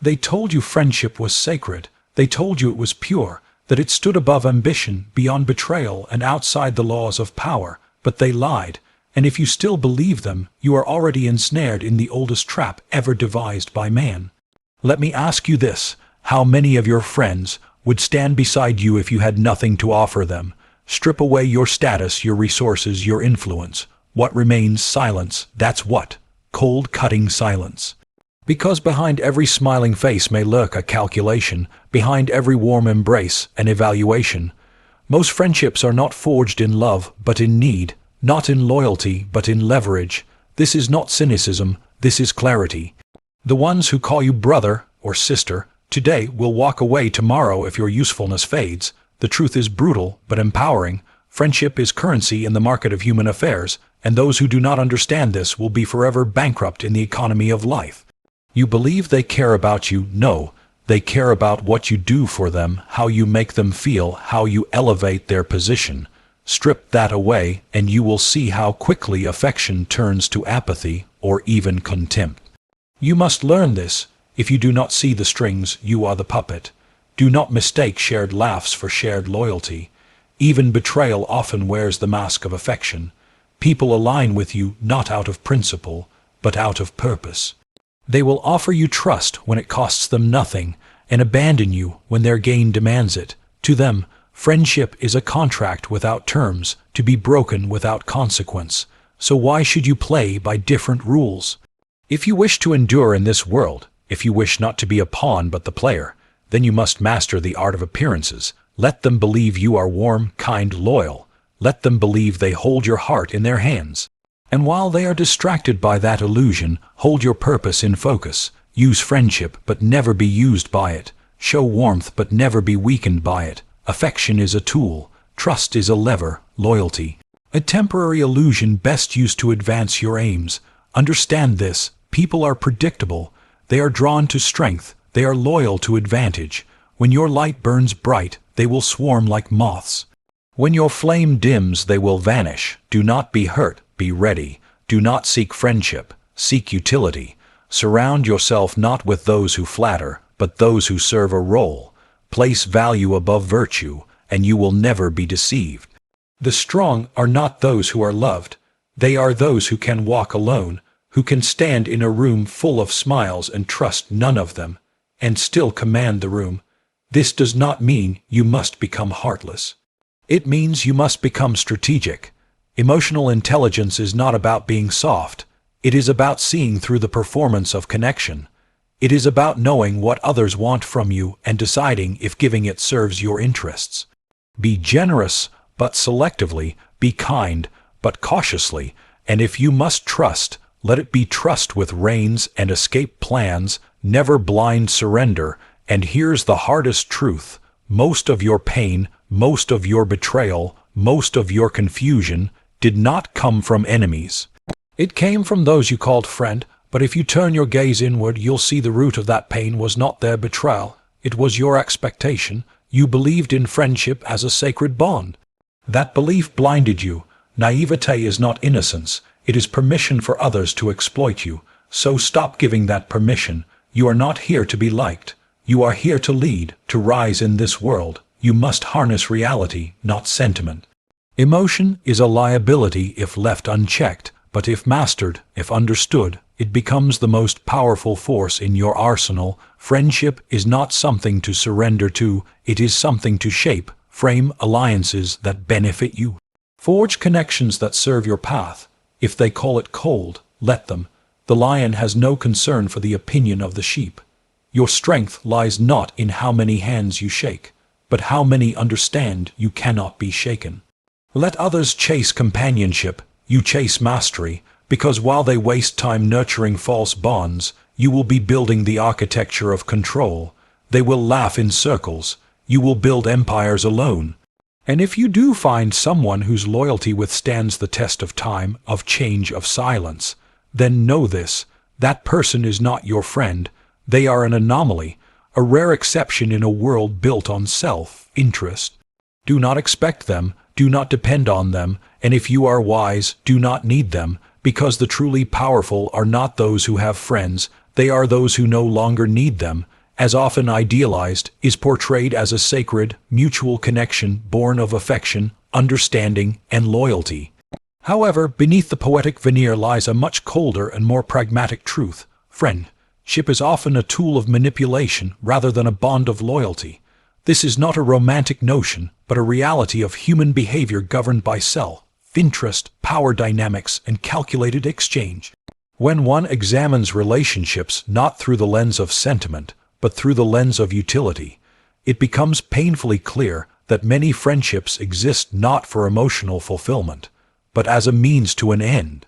They told you friendship was sacred. They told you it was pure, that it stood above ambition, beyond betrayal, and outside the laws of power. But they lied, and if you still believe them, you are already ensnared in the oldest trap ever devised by man. Let me ask you this: how many of your friends would stand beside you if you had nothing to offer them? Strip away your status, your resources, your influence. What remains? Silence. That's what. Cold, cutting silence. Because behind every smiling face may lurk a calculation, behind every warm embrace an evaluation. Most friendships are not forged in love, but in need, not in loyalty, but in leverage. This is not cynicism, this is clarity. The ones who call you brother or sister today will walk away tomorrow if your usefulness fades. The truth is brutal, but empowering. Friendship is currency in the market of human affairs, and those who do not understand this will be forever bankrupt in the economy of life. You believe they care about you? No, they care about what you do for them, how you make them feel, how you elevate their position. Strip that away, and you will see how quickly affection turns to apathy or even contempt. You must learn this. If you do not see the strings, you are the puppet. Do not mistake shared laughs for shared loyalty. Even betrayal often wears the mask of affection. People align with you not out of principle, but out of purpose. They will offer you trust when it costs them nothing, and abandon you when their gain demands it. To them, friendship is a contract without terms, to be broken without consequence. So why should you play by different rules? If you wish to endure in this world, if you wish not to be a pawn but the player, then you must master the art of appearances. Let them believe you are warm, kind, loyal. Let them believe they hold your heart in their hands. And while they are distracted by that illusion, hold your purpose in focus. Use friendship, but never be used by it. Show warmth, but never be weakened by it. Affection is a tool. Trust is a lever. Loyalty, a temporary illusion best used to advance your aims. Understand this. People are predictable. They are drawn to strength. They are loyal to advantage. When your light burns bright, they will swarm like moths. When your flame dims, they will vanish. Do not be hurt. Be ready. Do not seek friendship. Seek utility. Surround yourself not with those who flatter, but those who serve a role. Place value above virtue, and you will never be deceived. The strong are not those who are loved. They are those who can walk alone, who can stand in a room full of smiles and trust none of them, and still command the room. This does not mean you must become heartless. It means you must become strategic. Emotional intelligence is not about being soft. It is about seeing through the performance of connection. It is about knowing what others want from you and deciding if giving it serves your interests. Be generous, but selectively. Be kind, but cautiously. And if you must trust, let it be trust with reins and escape plans, never blind surrender. And here's the hardest truth. Most of your pain, most of your betrayal, most of your confusion did not come from enemies. It came from those you called friend, but if you turn your gaze inward, you'll see the root of that pain was not their betrayal. It was your expectation. You believed in friendship as a sacred bond. That belief blinded you. Naivete is not innocence. It is permission for others to exploit you. So stop giving that permission. You are not here to be liked. You are here to lead, to rise in this world. You must harness reality, not sentiment. Emotion is a liability if left unchecked, but if mastered, if understood, it becomes the most powerful force in your arsenal. Friendship is not something to surrender to, it is something to shape. Frame alliances that benefit you. Forge connections that serve your path. If they call it cold, let them. The lion has no concern for the opinion of the sheep. Your strength lies not in how many hands you shake, but how many understand you cannot be shaken. Let others chase companionship, you chase mastery, because while they waste time nurturing false bonds, you will be building the architecture of control. They will laugh in circles, you will build empires alone. And if you do find someone whose loyalty withstands the test of time, of change, of silence, then know this: that person is not your friend. They are an anomaly, a rare exception in a world built on self-interest. Do not expect them, do not depend on them, and if you are wise, do not need them, because the truly powerful are not those who have friends, they are those who no longer need them, as often idealized, is portrayed as a sacred, mutual connection born of affection, understanding, and loyalty. However, beneath the poetic veneer lies a much colder and more pragmatic truth. Friendship is often a tool of manipulation rather than a bond of loyalty. This is not a romantic notion, but a reality of human behavior governed by self-interest, power dynamics, and calculated exchange. When one examines relationships not through the lens of sentiment, but through the lens of utility, it becomes painfully clear that many friendships exist not for emotional fulfillment, but as a means to an end.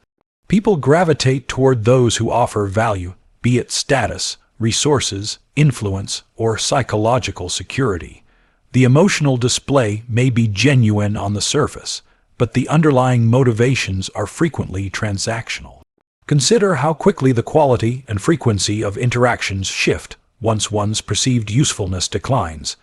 People gravitate toward those who offer value, be it status, resources, influence, or psychological security. The emotional display may be genuine on the surface, but the underlying motivations are frequently transactional. Consider how quickly the quality and frequency of interactions shift once one's perceived usefulness declines.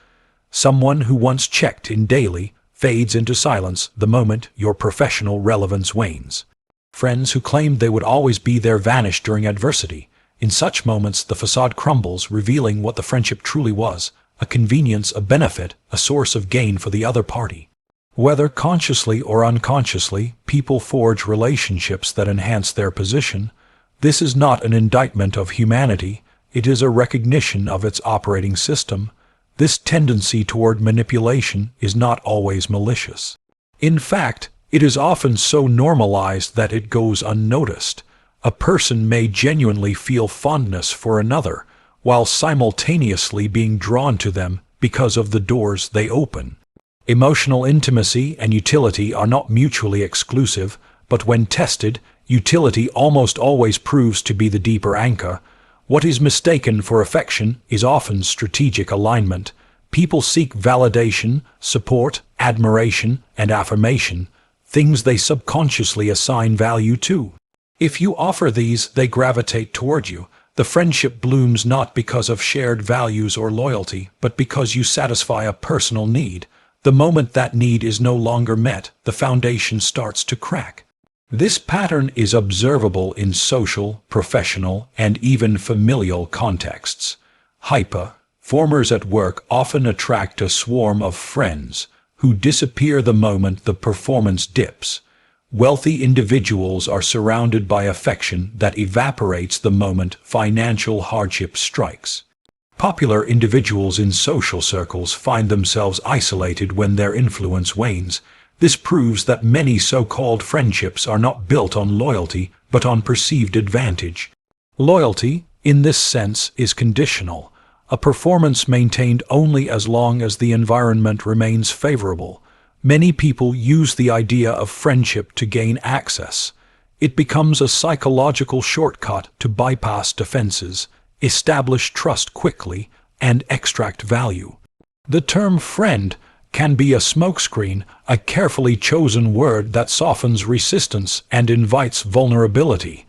Someone who once checked in daily fades into silence the moment your professional relevance wanes. Friends who claimed they would always be there vanish during adversity. In such moments, the facade crumbles, revealing what the friendship truly was: a convenience, a benefit, a source of gain for the other party. Whether consciously or unconsciously, people forge relationships that enhance their position. This is not an indictment of humanity. It is a recognition of its operating system. This tendency toward manipulation is not always malicious. In fact, it is often so normalized that it goes unnoticed. A person may genuinely feel fondness for another, while simultaneously being drawn to them because of the doors they open. Emotional intimacy and utility are not mutually exclusive, but when tested, utility almost always proves to be the deeper anchor. What is mistaken for affection is often strategic alignment. People seek validation, support, admiration, and affirmation, things they subconsciously assign value to. If you offer these, they gravitate toward you. The friendship blooms not because of shared values or loyalty, but because you satisfy a personal need. The moment that need is no longer met, the foundation starts to crack. This pattern is observable in social, professional, and even familial contexts. High-performers at work often attract a swarm of friends who disappear the moment the performance dips. Wealthy individuals are surrounded by affection that evaporates the moment financial hardship strikes. Popular individuals in social circles find themselves isolated when their influence wanes. This proves that many so-called friendships are not built on loyalty, but on perceived advantage. Loyalty, in this sense, is conditional, a performance maintained only as long as the environment remains favorable. Many people use the idea of friendship to gain access. It becomes a psychological shortcut to bypass defenses, establish trust quickly, and extract value. The term friend can be a smokescreen, a carefully chosen word that softens resistance and invites vulnerability.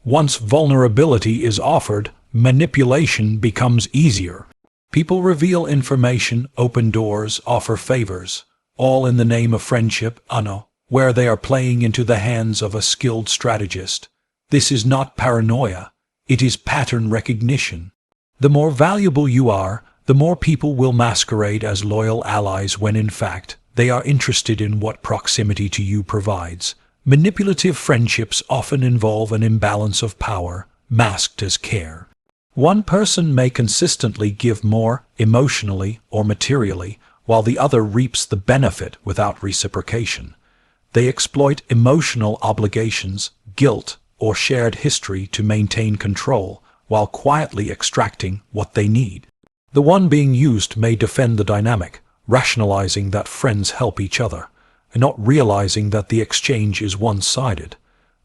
Once vulnerability is offered, manipulation becomes easier. People reveal information, open doors, offer favors, all in the name of friendship, where they are playing into the hands of a skilled strategist. This is not paranoia. It is pattern recognition. The more valuable you are, the more people will masquerade as loyal allies when in fact they are interested in what proximity to you provides. Manipulative friendships often involve an imbalance of power, masked as care. One person may consistently give more, emotionally or materially, while the other reaps the benefit without reciprocation. They exploit emotional obligations, guilt, or shared history to maintain control, while quietly extracting what they need. The one being used may defend the dynamic, rationalizing that friends help each other, and not realizing that the exchange is one-sided.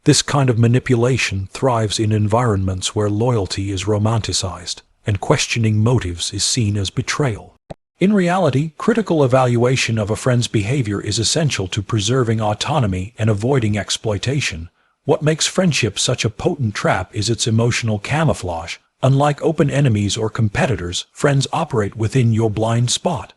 This kind of manipulation thrives in environments where loyalty is romanticized, and questioning motives is seen as betrayal. In reality, critical evaluation of a friend's behavior is essential to preserving autonomy and avoiding exploitation. What makes friendship such a potent trap is its emotional camouflage. Unlike open enemies or competitors, friends operate within your blind spot.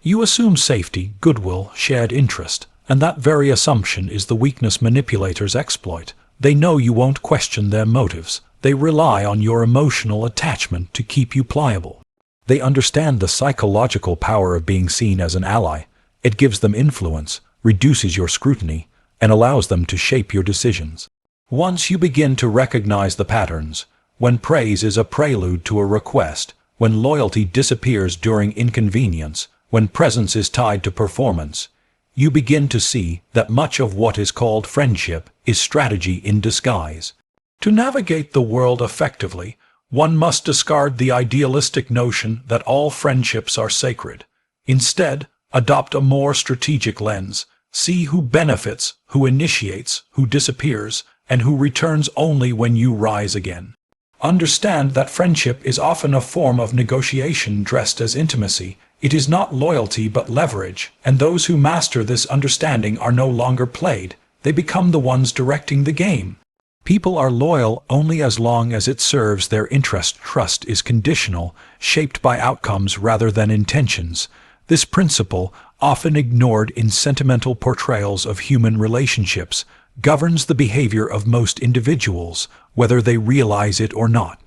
You assume safety, goodwill, shared interest, and that very assumption is the weakness manipulators exploit. They know you won't question their motives. They rely on your emotional attachment to keep you pliable. They understand the psychological power of being seen as an ally. It gives them influence, reduces your scrutiny, and allows them to shape your decisions. Once you begin to recognize the patterns, when praise is a prelude to a request, when loyalty disappears during inconvenience, when presence is tied to performance, you begin to see that much of what is called friendship is strategy in disguise. To navigate the world effectively, one must discard the idealistic notion that all friendships are sacred. Instead, adopt a more strategic lens. See who benefits, who initiates, who disappears, and who returns only when you rise again. Understand that friendship is often a form of negotiation dressed as intimacy. It is not loyalty but leverage, and those who master this understanding are no longer played. They become the ones directing the game. People are loyal only as long as it serves their interest. Trust is conditional, shaped by outcomes rather than intentions. This principle, often ignored in sentimental portrayals of human relationships, governs the behavior of most individuals, whether they realize it or not.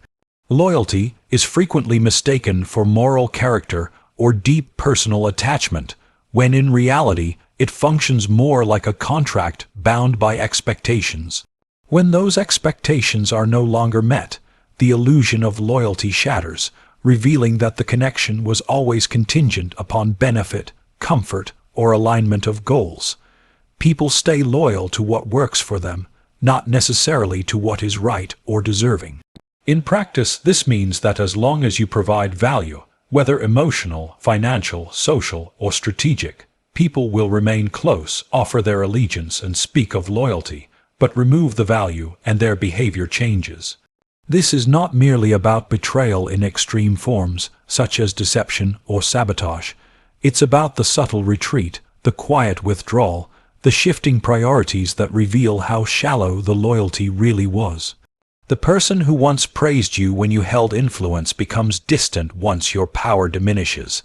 Loyalty is frequently mistaken for moral character or deep personal attachment, when in reality it functions more like a contract bound by expectations. When those expectations are no longer met, the illusion of loyalty shatters, revealing that the connection was always contingent upon benefit, comfort, or alignment of goals. People stay loyal to what works for them, not necessarily to what is right or deserving. In practice, this means that as long as you provide value, whether emotional, financial, social, or strategic, people will remain close, offer their allegiance, and speak of loyalty, but remove the value and their behavior changes. This is not merely about betrayal in extreme forms, such as deception or sabotage. It's about the subtle retreat, the quiet withdrawal, the shifting priorities that reveal how shallow the loyalty really was. The person who once praised you when you held influence becomes distant once your power diminishes.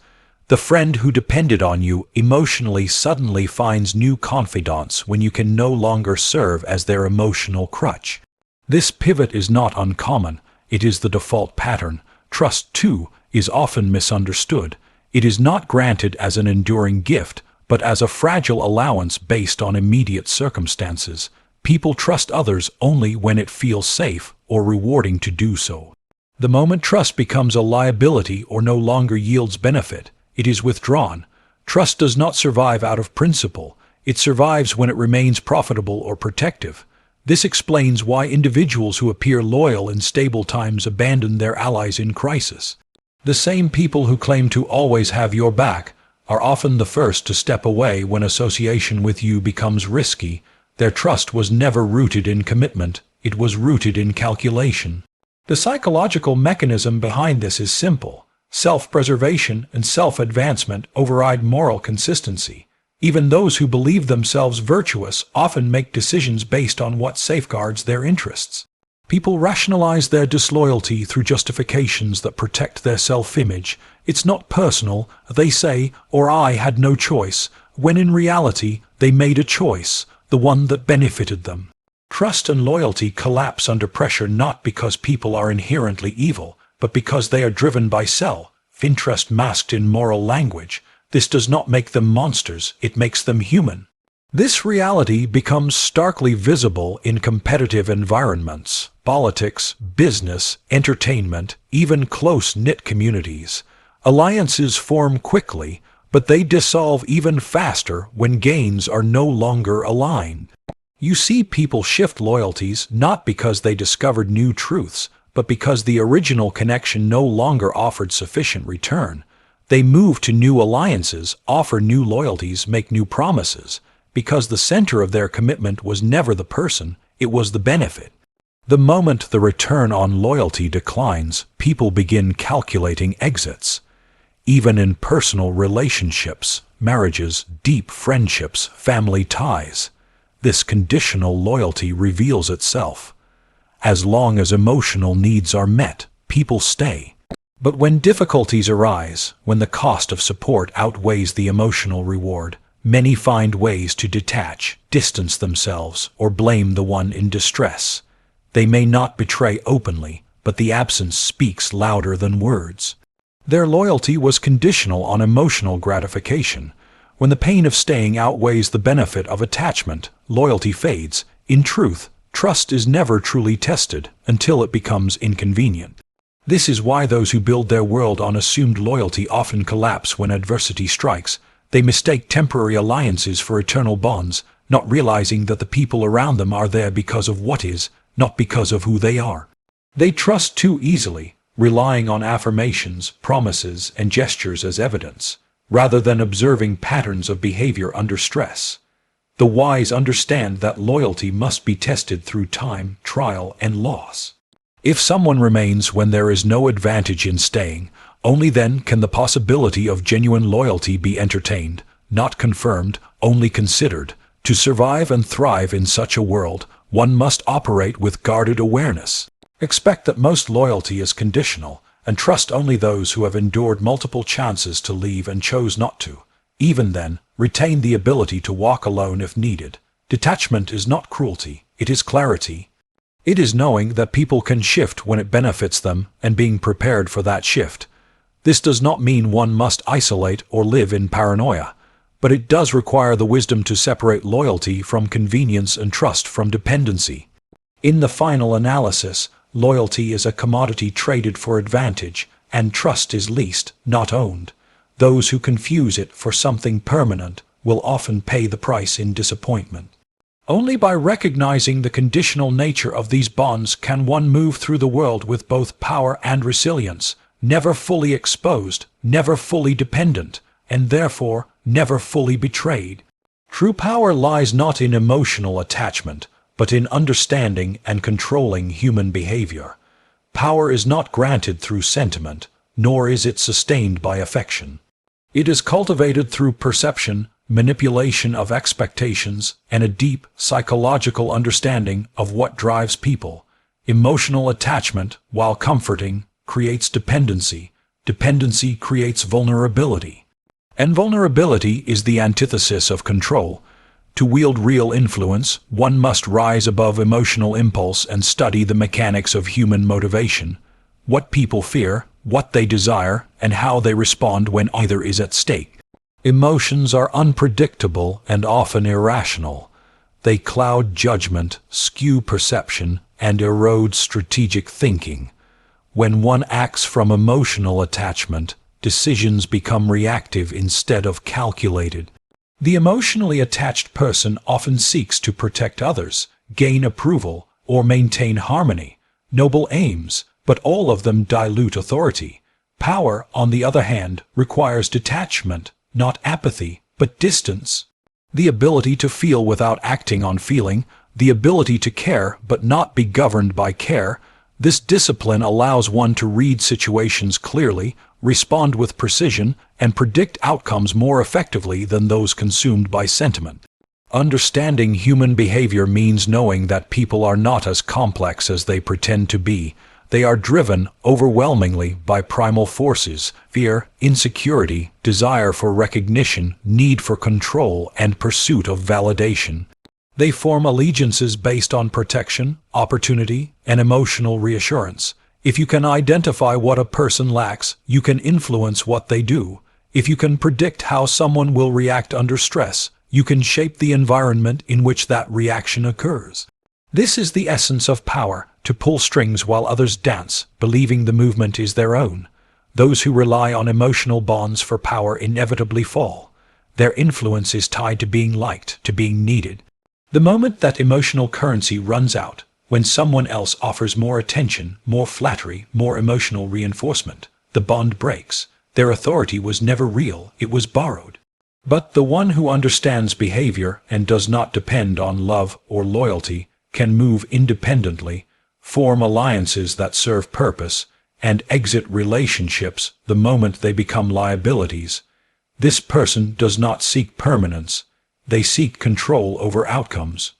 The friend who depended on you emotionally suddenly finds new confidants when you can no longer serve as their emotional crutch. This pivot is not uncommon. It is the default pattern. Trust, too, is often misunderstood. It is not granted as an enduring gift, but as a fragile allowance based on immediate circumstances. People trust others only when it feels safe or rewarding to do so. The moment trust becomes a liability or no longer yields benefit, it is withdrawn. Trust does not survive out of principle. It survives when it remains profitable or protective. This explains why individuals who appear loyal in stable times abandon their allies in crisis. The same people who claim to always have your back are often the first to step away when association with you becomes risky. Their trust was never rooted in commitment, it was rooted in calculation. The psychological mechanism behind this is simple. Self-preservation and self-advancement override moral consistency. Even those who believe themselves virtuous often make decisions based on what safeguards their interests. People rationalize their disloyalty through justifications that protect their self-image. It's not personal, they say, or I had no choice, when in reality they made a choice, the one that benefited them. Trust and loyalty collapse under pressure not because people are inherently evil, but because they are driven by self-interest masked in moral language. This does not make them monsters, it makes them human. This reality becomes starkly visible in competitive environments, politics, business, entertainment, even close-knit communities. Alliances form quickly, but they dissolve even faster when gains are no longer aligned. You see people shift loyalties not because they discovered new truths, but because the original connection no longer offered sufficient return. They move to new alliances, offer new loyalties, make new promises, because the center of their commitment was never the person, it was the benefit. The moment the return on loyalty declines, people begin calculating exits. Even in personal relationships, marriages, deep friendships, family ties, this conditional loyalty reveals itself. As long as emotional needs are met, people stay. But when difficulties arise, when the cost of support outweighs the emotional reward, Many find ways to detach, distance themselves, or blame the one in distress. They may not betray openly, but the absence speaks louder than words. Their loyalty was conditional on emotional gratification. When the pain of staying outweighs the benefit of attachment, loyalty fades. In truth, trust is never truly tested until it becomes inconvenient. This is why those who build their world on assumed loyalty often collapse when adversity strikes. They mistake temporary alliances for eternal bonds, not realizing that the people around them are there because of what is, not because of who they are. They trust too easily, relying on affirmations, promises, and gestures as evidence, rather than observing patterns of behavior under stress. The wise understand that loyalty must be tested through time, trial, and loss. If someone remains when there is no advantage in staying, only then can the possibility of genuine loyalty be entertained, not confirmed, only considered. To survive and thrive in such a world, one must operate with guarded awareness. Expect that most loyalty is conditional, and trust only those who have endured multiple chances to leave and chose not to. Even then, retain the ability to walk alone if needed. Detachment is not cruelty, it is clarity. It is knowing that people can shift when it benefits them and being prepared for that shift. This does not mean one must isolate or live in paranoia, but it does require the wisdom to separate loyalty from convenience and trust from dependency. In the final analysis, loyalty is a commodity traded for advantage, and trust is leased, not owned. Those who confuse it for something permanent will often pay the price in disappointment. Only by recognizing the conditional nature of these bonds can one move through the world with both power and resilience, never fully exposed, never fully dependent, and therefore never fully betrayed. True power lies not in emotional attachment, but in understanding and controlling human behavior. Power is not granted through sentiment, nor is it sustained by affection. It is cultivated through perception, manipulation of expectations, and a deep psychological understanding of what drives people. Emotional attachment, while comforting, creates dependency. Dependency creates vulnerability. And vulnerability is the antithesis of control. To wield real influence, one must rise above emotional impulse and study the mechanics of human motivation. What people fear, what they desire, and how they respond when either is at stake. Emotions are unpredictable and often irrational. They cloud judgment, skew perception, and erode strategic thinking. When one acts from emotional attachment, decisions become reactive instead of calculated. The emotionally attached person often seeks to protect others, gain approval, or maintain harmony. Noble aims, but all of them dilute authority. Power, on the other hand, requires detachment, not apathy, but distance. The ability to feel without acting on feeling, the ability to care but not be governed by care. This discipline allows one to read situations clearly, respond with precision, and predict outcomes more effectively than those consumed by sentiment. Understanding human behavior means knowing that people are not as complex as they pretend to be. They are driven overwhelmingly by primal forces: fear, insecurity, desire for recognition, need for control, and pursuit of validation. They form allegiances based on protection, opportunity, and emotional reassurance. If you can identify what a person lacks, you can influence what they do. If you can predict how someone will react under stress, you can shape the environment in which that reaction occurs. This is the essence of power, to pull strings while others dance, believing the movement is their own. Those who rely on emotional bonds for power inevitably fall. Their influence is tied to being liked, to being needed. The moment that emotional currency runs out, when someone else offers more attention, more flattery, more emotional reinforcement, the bond breaks. Their authority was never real, it was borrowed. But the one who understands behavior and does not depend on love or loyalty can move independently, form alliances that serve purpose, and exit relationships the moment they become liabilities. This person does not seek permanence. They seek control over outcomes.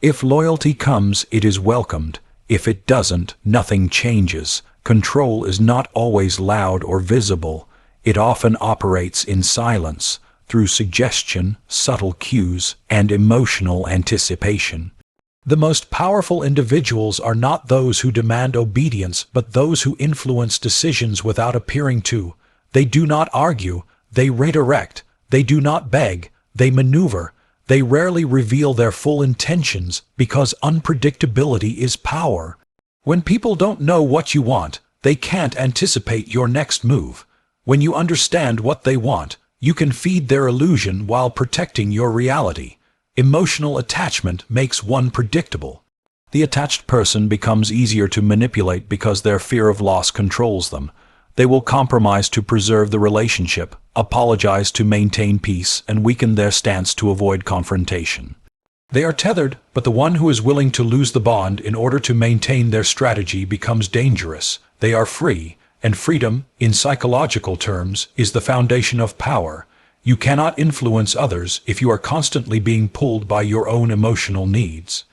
If loyalty comes, it is welcomed. If it doesn't, nothing changes. Control is not always loud or visible. It often operates in silence. through suggestion, subtle cues, and emotional anticipation. The most powerful individuals are not those who demand obedience, but those who influence decisions without appearing to. They do not argue, they redirect. They do not beg, they maneuver. They rarely reveal their full intentions because unpredictability is power. When people don't know what you want, they can't anticipate your next move. When you understand what they want, you can feed their illusion while protecting your reality. Emotional attachment makes one predictable. The attached person becomes easier to manipulate because their fear of loss controls them. They will compromise to preserve the relationship, apologize to maintain peace, and weaken their stance to avoid confrontation. They are tethered, but the one who is willing to lose the bond in order to maintain their strategy becomes dangerous. They are free, and freedom, in psychological terms, is the foundation of power. You cannot influence others if you are constantly being pulled by your own emotional needs.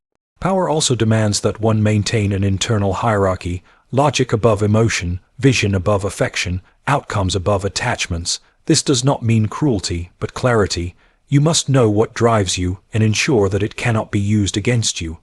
Power also demands that one maintain an internal hierarchy, logic above emotion, vision above affection, outcomes above attachments. This does not mean cruelty, but clarity. You must know what drives you and ensure that it cannot be used against you.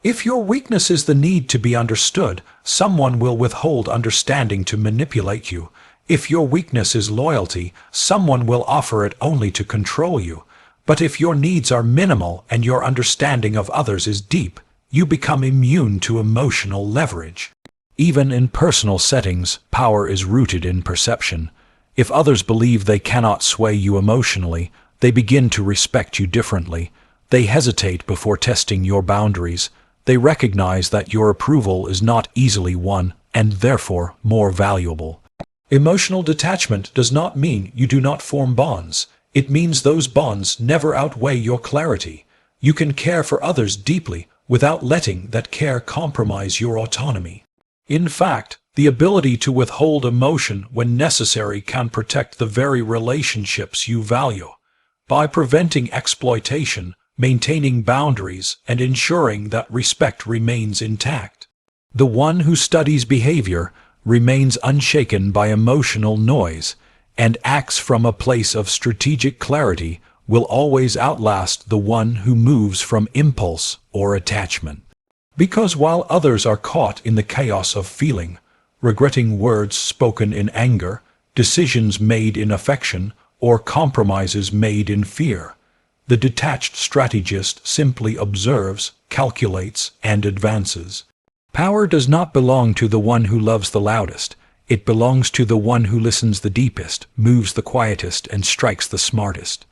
If your weakness is the need to be understood, someone will withhold understanding to manipulate you. If your weakness is loyalty, someone will offer it only to control you. But if your needs are minimal and your understanding of others is deep, you become immune to emotional leverage. Even in personal settings, power is rooted in perception. If others believe they cannot sway you emotionally, they begin to respect you differently. They hesitate before testing your boundaries. They recognize that your approval is not easily won and therefore more valuable. Emotional detachment does not mean you do not form bonds. It means those bonds never outweigh your clarity. You can care for others deeply without letting that care compromise your autonomy. In fact, the ability to withhold emotion when necessary can protect the very relationships you value. By preventing exploitation, maintaining boundaries, and ensuring that respect remains intact. The one who studies behavior remains unshaken by emotional noise and acts from a place of strategic clarity will always outlast the one who moves from impulse or attachment. Because while others are caught in the chaos of feeling, regretting words spoken in anger, decisions made in affection, or compromises made in fear, the detached strategist simply observes, calculates, and advances. Power does not belong to the one who loves the loudest. It belongs to the one who listens the deepest, moves the quietest, and strikes the smartest.